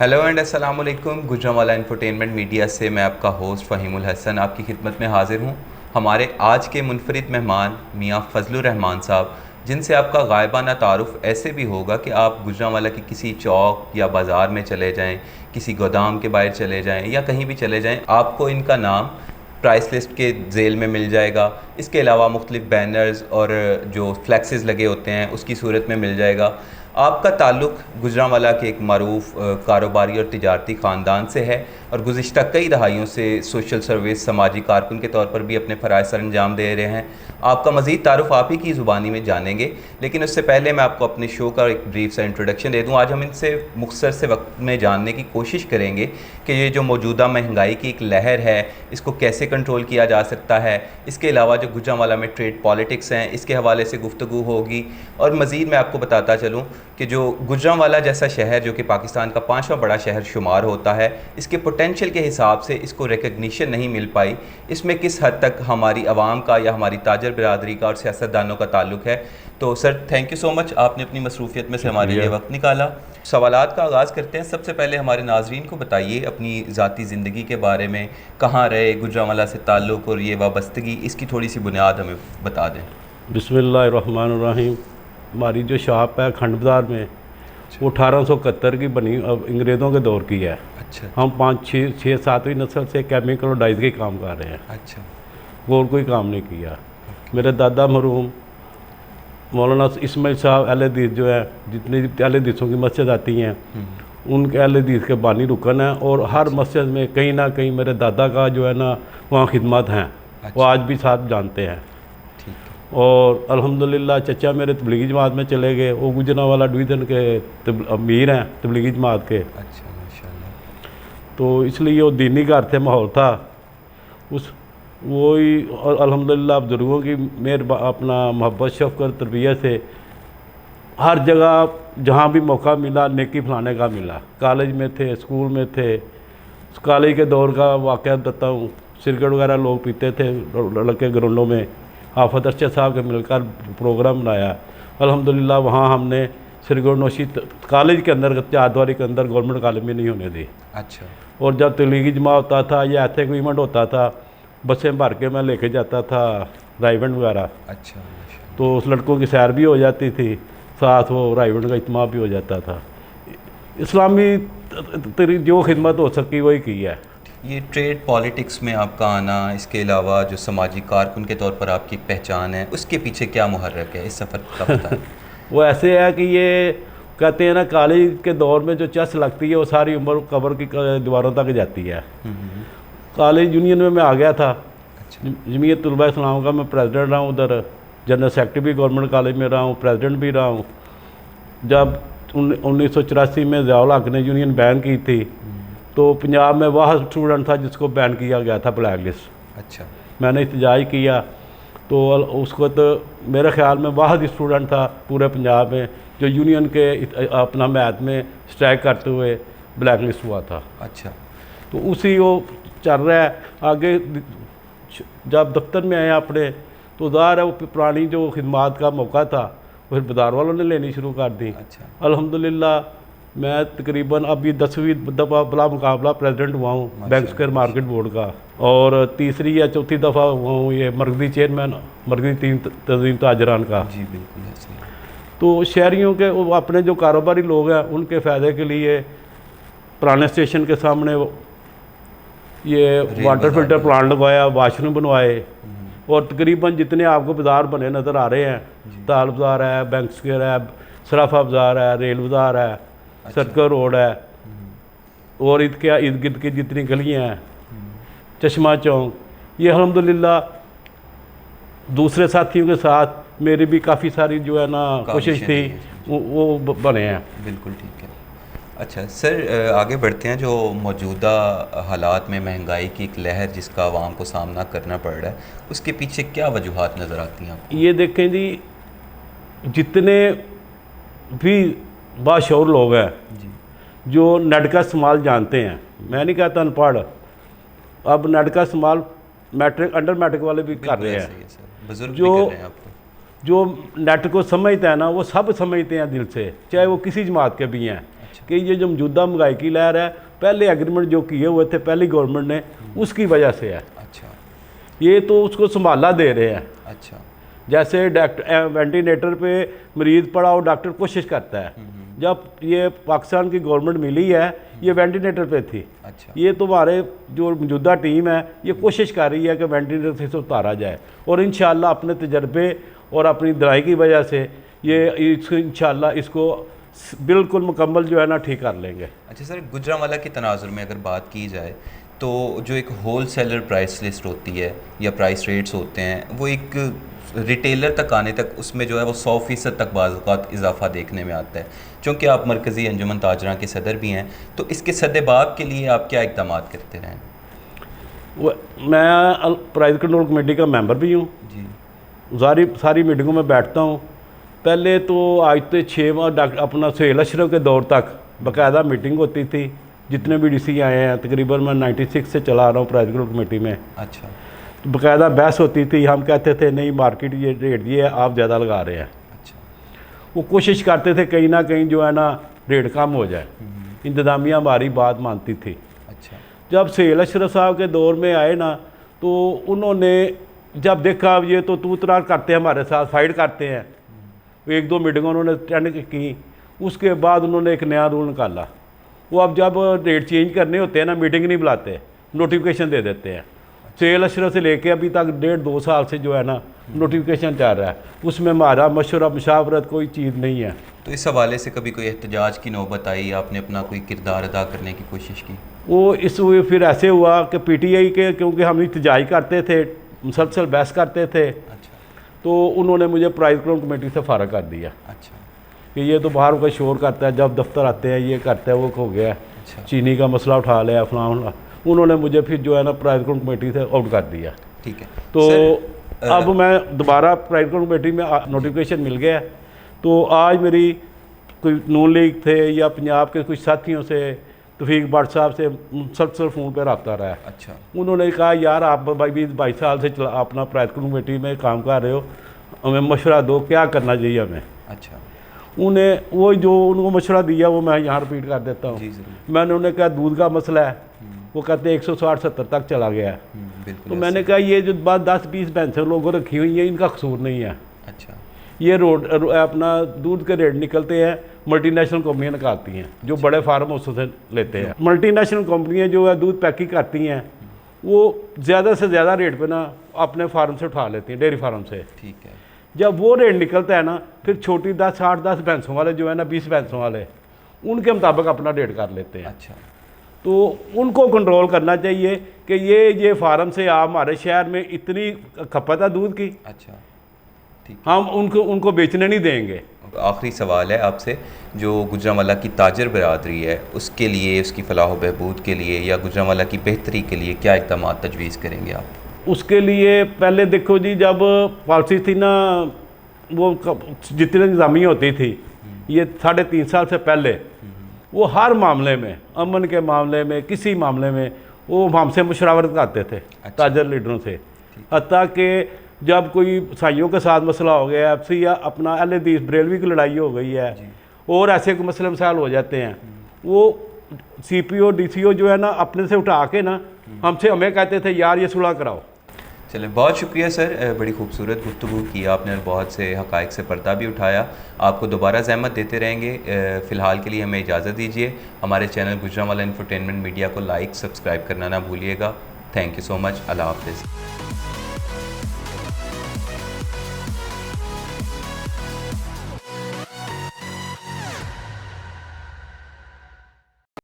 Hello and अस्सलाम वालेकुम। Gujranwala infotainment media से मैं आपका होस्ट फ़हीमुल हसन आपकी खिदमत में हाज़िर हूँ। हमारे आज के मुनफरिद मेहमान मियाँ फजलुर रहमान साहब, जिनसे आपका गायबाना तारुफ़ ऐसे भी होगा कि आप गुजरांवाला के किसी चौक या बाज़ार में चले जाएँ, किसी गोदाम के बाहर चले जाएँ या कहीं भी चले जाएँ, आपको इनका नाम प्राइस लिस्ट के ज़ेल में मिल जाएगा। इसके अलावा मुख्तलिफ़ बैनर्स और जो फ्लैक्सेस लगे होते हैं उसकी सूरत में मिल जाएगा। आपका ताल्लुक़ गुजरांवाला के एक मरूफ कारोबारी और तिजारती ख़ानदान से है और गुज़िश्ता कई दहाइयों से सोशल सर्विस समाजी कारकुन के तौर पर भी अपने फ़राइज़ सर अंजाम दे रहे हैं। आपका मज़ीद तारुफ़ आप ही की ज़ुबानी में जानेंगे, लेकिन उससे पहले मैं आपको अपने शो का एक ब्रीफ सा इंट्रोडक्शन दे दूँ। आज हम इनसे मुख्तसर से वक्त में जानने की कोशिश करेंगे कि ये जो मौजूदा महंगाई की एक लहर है, इसको कैसे कंट्रोल किया जा सकता है। इसके अलावा जो गुजरांवाला में ट्रेड पॉलिटिक्स हैं, इसके हवाले से गुफ्तगू होगी। और मज़ीद मैं आपको बताता चलूँ कि जो गुजरांवाला जैसा शहर, जो कि पाकिस्तान का 5वां बड़ा शहर शुमार होता है, इसके पोटेंशियल के हिसाब से इसको रिकग्निशन नहीं मिल पाई। इसमें किस हद तक हमारी आवाम का या हमारी ताजर बिरादरी का और सियासतदानों का ताल्लुक़ है। तो sir, thank you so much, आपने अपनी मसरूफियत में से हमारे लिए वक्त निकाला। सवालात का आगाज़ करते हैं। सबसे पहले हमारे नाजरीन को बताइए अपनी ज़ाती ज़िंदगी के बारे में, कहाँ रहे, गुजरांवाला से ताल्लुक़ और ये वाबस्तगी, इसकी थोड़ी सी बुनियाद हमें बता दें। बिस्मिल्लाहिर्रहमानिर्रहीम। हमारी जो शॉप है खंड बाज़ार में, वो 1871 की बनी, अब अंग्रेज़ों के दौर की है। अच्छा। हम 5-6-7वीं नस्ल से केमिकल और डाइज के काम कर रहे हैं। अच्छा। और कोई काम नहीं किया। मेरे दादा मरहूम मौलाना इस्माइल साहब अहले हदीस जो है, जितनी अहले हदीसों की मस्जिद आती हैं, उनके अहले हदीस के बानी रुकन है। और हर मस्जिद में कहीं ना कहीं मेरे दादा का जो है ना वहाँ खिदमत हैं। वो आज भी साथ जानते हैं। और अल्हम्दुलिल्लाह चचा मेरे तबलीगी जमात में चले गए, वो गुजरांवाला डिवीज़न के अमीर हैं तबलीगी जमात के। अच्छा, माशाल्लाह। तो इसलिए वो दीनी घर थे, माहौल था उस वही। और अल्हम्दुलिल्लाह बुज़ुर्गों की मेहर अपना मोहब्बत शफ़क़त तरबियत से हर जगह जहाँ भी मौका मिला नेकी फैलाने का मिला। कॉलेज में थे, स्कूल में थे। कॉलेज के दौर का वाक़या बताता हूँ। सिगरेट वगैरह लोग पीते थे लड़के ग्राउंडों में। आफत अरशद साहब के मिलकर प्रोग्राम बनाया। अल्हम्दुलिल्लाह वहाँ हमने सिगरेट नोशी कॉलेज के अंदर, चारद्वारी के अंदर, गवर्नमेंट कॉलेज में नहीं होने दी। अच्छा। और जब तबलीगी जमा होता था या ऐसे कोई इवेंट होता था, बसें भर के मैं लेके जाता था राइवेंट वगैरह। अच्छा। तो उस लड़कों की सैर भी हो जाती थी, साथ वो राइवेंट का इज्तिमा भी हो जाता था। इस्लामी जो खिदमत हो सकी वही की है। ये ट्रेड पॉलिटिक्स में आपका आना, इसके अलावा जो समाजी कारकुन के तौर पर आपकी पहचान है, उसके पीछे क्या मुहर्रक है, इस सफ़र का पता है? वो ऐसे है कि ये कहते हैं ना, कॉलेज के दौर में जो चस लगती है वो सारी उम्र कब्र की दीवारों तक जाती है। कॉलेज यूनियन में मैं आ गया था। अच्छा। जमीयत तुलबा इस्लाम का मैं प्रेसिडेंट रहा हूँ उधर। जनरल सेक्रेटरी भी गवर्नमेंट कॉलेज में रहा हूँ, प्रेसिडेंट भी रहा हूँ। जब 1984 में ज़ियाउल हक ने यूनियन बैन की थी, तो पंजाब में वह स्टूडेंट था जिसको बैन किया गया था, ब्लैक लिस्ट। अच्छा। मैंने एहतजाज किया, तो उसको तो मेरे ख्याल में वाहद स्टूडेंट था पूरे पंजाब में जो यूनियन के अपना मैथ में स्ट्राइक करते हुए ब्लैक लिस्ट हुआ था। अच्छा। तो उसी वो चल रहा है आगे। जब दफ्तर में आए अपने, तो ज़ाहिर है वो पुरानी जो खिदमात का मौका था फिर बाज़ार वालों ने लेनी शुरू कर दी। अच्छा। अल्हम्दुलिल्लाह मैं तकरीबन अभी 10वीं दफ़ा बला मुकाबला प्रेसिडेंट हुआ हूँ बैंक स्क्वायर मार्केट बोर्ड का, और तीसरी या चौथी दफ़ा हुआ हूँ ये मरकज़ी चेयरमैन मरकज़ी तंजीम ताजरान का। जी बिल्कुल ऐसे। तो शहरियों के वो अपने जो कारोबारी लोग हैं उनके फ़ायदे के लिए पुराने स्टेशन के सामने ये वाटर फिल्टर प्लांट लगवाया, वाशरूम बनवाए। और तकरीबन जितने आपको बाज़ार बने नज़र आ रहे हैं, ताल बाज़ार है, बैंक स्क्वायर है, सराफा बाज़ार है, रेल बाज़ार है, सर्कल रोड है, और इसके इर्द गिर्द की जितनी गलियाँ हैं, चश्मा चौक, ये अल्हम्दुलिल्लाह दूसरे साथियों के साथ मेरी भी काफ़ी सारी जो है ना कोशिश थी, वो बने हैं। बिल्कुल ठीक है। अच्छा सर, आगे बढ़ते हैं। जो मौजूदा हालात में महंगाई की एक लहर जिसका आवाम को सामना करना पड़ रहा है, उसके पीछे क्या वजूहात नज़र आती हैं आपको? ये देखें जी, जितने भी बाशऊर लोग हैं जो नेट का इस्तेमाल जानते हैं, मैं नहीं कहता अनपढ़, अब नेट का इस्तेमाल मैट्रिक अंडर मैट्रिक वाले भी कर रहे हैं। बुजुर्ग जो भी कर रहे हैं आपको। जो नेट को समझते हैं ना, वो सब समझते हैं दिल से, चाहे वो किसी जमात के भी हैं। कि ये जो मौजूदा महंगाई की लहर है, पहले एग्रीमेंट जो किए हुए थे पहली गवर्नमेंट ने, उसकी वजह से है। अच्छा। ये तो उसको संभाला दे रहे हैं। अच्छा। जैसे डॉक्टर वेंटिलेटर पे मरीज़ पड़ा और डॉक्टर कोशिश करता है, जब ये पाकिस्तान की गवर्नमेंट मिली है ये वेंटिलेटर पे थी। अच्छा। ये तो हमारे जो मौजूदा टीम है ये कोशिश कर रही है कि वेंटिलेटर से इसे उतारा जाए, और इंशाल्लाह अपने तजर्बे और अपनी दवाई की वजह से ये इंशाल्लाह इसको बिल्कुल मुकम्मल जो है ना ठीक कर लेंगे। अच्छा सर, गुजरांवाला के तनाजुर में अगर बात की जाए तो जो एक होल सेलर प्राइस लिस्ट होती है या प्राइस रेट्स होते हैं, वो एक रिटेलर तक आने तक उसमें जो है वो 100% तक बाज़ औक़ात इजाफा देखने में आता है। चूँकि आप मरकज़ी अंजुमन ताजरा के सदर भी हैं, तो इसके सद्देबाब के लिए आप क्या इक़दाम करते रहें? मैं प्राइस कंट्रोल कमेटी का मेंबर भी हूँ जी। सारी मीटिंगों में बैठता हूँ। पहले तो आज से 6 माह अपना सुहेल अशरफ के दौर तक बाकायदा मीटिंग होती थी। जितने भी DC आए हैं तकरीबन मैं 96 से चला रहा हूँ प्राइस कंट्रोल कमेटी में। अच्छा। तो बाकायदा बहस होती थी, हम कहते थे नहीं मार्केट ये रेट ये है, आप ज़्यादा लगा रहे हैं। अच्छा। वो कोशिश करते थे कहीं ना कहीं जो है ना रेट कम हो जाए, इंतज़ामिया हमारी बात मानती थी। अच्छा। जब सुहेल अशरफ साहब के दौर में आए ना, तो उन्होंने जब देखा अब ये तो तू तरार करते हैं, हमारे साथ फाइट करते हैं, 1-2 मीटिंगों उन्होंने अटेंड की। उसके बाद उन्होंने एक नया रूल निकाला। वो अब जब रेट चेंज करने होते हैं ना, मीटिंग नहीं बुलाते, नोटिफिकेशन दे देते हैं। सुहेल अशरफ से लेके अभी तक 1.5-2 साल से जो है ना नोटिफिकेशन चल रहा है, उसमें हमारा मशवरा मुशावरत कोई चीज़ नहीं है। तो इस हवाले से कभी कोई एहतजाज की नौबत आई, आपने अपना कोई किरदार अदा करने की कोशिश की? वो फिर ऐसे हुआ कि PTI के, क्योंकि हम एहतजाज करते थे, मुसलसल बहस करते थे, अच्छा। तो उन्होंने मुझे प्राइस कंट्रोल कमेटी से फ़ारग कर दिया। अच्छा। कि ये तो बाहर का शोर करता है, जब दफ्तर आते हैं ये करता है, वो हो गया। अच्छा। चीनी का मसला उठा लिया फलां। उन्होंने मुझे फिर जो है ना प्राइस कंट्रोल कमेटी से आउट कर दिया। ठीक है। तो अब मैं दोबारा प्राइस कंट्रोल कमेटी में नोटिफिकेशन मिल गया। तो आज मेरी कोई नून लीग थे या पंजाब के कुछ साथियों से, तौफीक भट्ट साहब से मुसलसल फ़ोन पर रब्ता रहा है। अच्छा। उन्होंने कहा यार आप 22 साल से अपना प्राइस कंट्रोल कमेटी में काम कर रहे हो, हमें मशवरा दो क्या करना चाहिए हमें। अच्छा। उन्हें वो जो उनको मशवरा दिया वो मैं यहाँ रिपीट कर देता हूँ। जी ज़रूर। मैंने उन्हें कहा दूध का मसला है, वो कहते हैं 160-170 तक चला गया है। बिल्कुल। तो मैंने कहा ये जो बात 10-20 भैंसें लोगों रखी हुई हैं इनका कसूर नहीं है। अच्छा। ये अपना दूध के रेट निकलते हैं, मल्टीनेशनल कंपनियां निकालती हैं जो बड़े फार्म हाउसों से लेते हैं। मल्टीनेशनल कंपनियां जो है दूध पैकिंग करती हैं, वो ज़्यादा से ज़्यादा रेट पे ना अपने फार्म से उठा लेती हैं, डेयरी फार्म से। ठीक है। जब वो रेट निकलता है ना, फिर छोटी 10-8-10 भैंसों वाले जो है ना, 20 भैंसों वाले, उनके मुताबिक अपना रेट कर लेते हैं। अच्छा। तो उनको कंट्रोल करना चाहिए कि ये फार्म से आप हमारे शहर में इतनी खपत है दूध की, अच्छा। ठीक। हम उनको बेचने नहीं देंगे। आखिरी सवाल है आपसे, जो गुजरांवाला की ताजर बरादरी है उसके लिए, उसकी फलाह बहबूद के लिए या गुजरांवाला की बेहतरी के लिए क्या इक़दाम तजवीज़ करेंगे आप? उसके लिए पहले देखो जी, जब पॉलिसी थी ना, वो जितनी निज़ामी होती थी ये 3.5 साल से पहले, वो हर मामले में, अमन के मामले में, किसी मामले में वो हमसे मुशावरत करते थे। अच्छा। ताजर लीडरों से, हत्ता कि जब कोई ईसाइयों के साथ मसला हो गया, FC या अपना अहले हदीस बरेलवी की लड़ाई हो गई है और ऐसे कोई मसले मसाइल हो जाते हैं, वो CPO DCO जो है ना अपने से उठा के ना हमें कहते थे यार ये सुलह कराओ। चले, बहुत शुक्रिया सर, बड़ी खूबसूरत गुफ्तगू की आपने और बहुत से हक़ाइक़ से पर्दा भी उठाया। आपको दोबारा ज़हमत देते रहेंगे। फ़िलहाल के लिए हमें इजाज़त दीजिए। हमारे चैनल गुजरांवाला इंफोटेनमेंट मीडिया को लाइक सब्सक्राइब करना ना भूलिएगा। Thank you so much. अल्लाह हाफ़िज़।